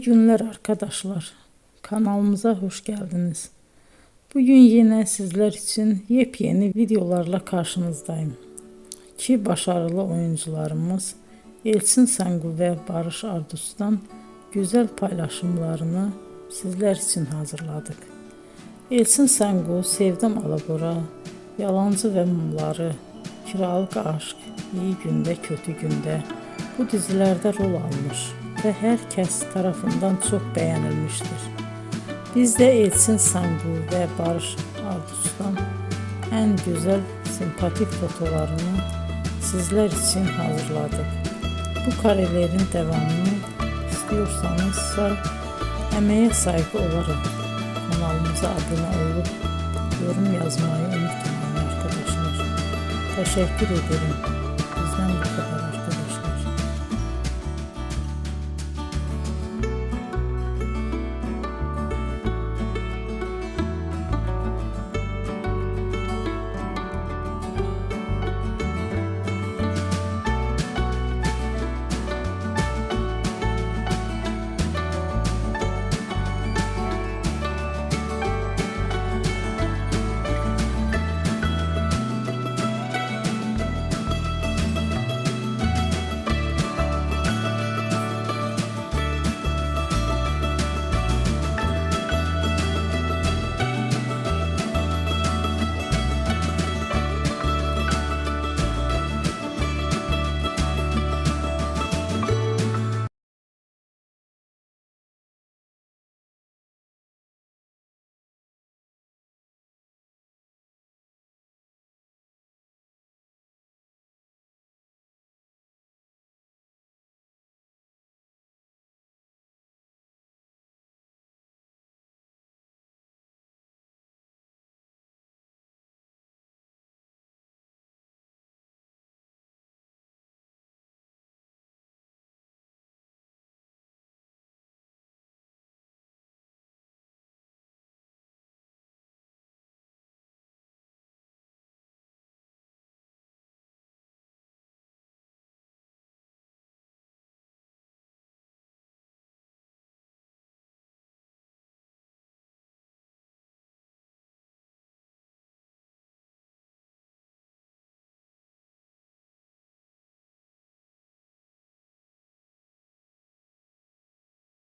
İyi günler arkadaşlar. Kanalımıza hoş geldiniz. Bugün yine sizler için yepyeni videolarla karşınızdayım. İki başarılı oyuncularımız Elçin Sangu ve Barış Ardus'tan güzel paylaşımlarını sizler için hazırladık. Elçin Sangu, Sevdim Alabora, Yalancı ve Mumları, Kiralık Aşk, İyi Günde Kötü Günde bu dizilerde rol almış ve herkes tarafından çok beğenilmiştir. Biz de Elçin Sangu ve Barış Ardus'tan en güzel sempatik fotolarını sizler için hazırladık. Bu karelerin devamını istiyorsanızsa emeğe saygı olarak kanalımıza abone olup yorum yazmayı unutmayın arkadaşlar. Teşekkür ederim.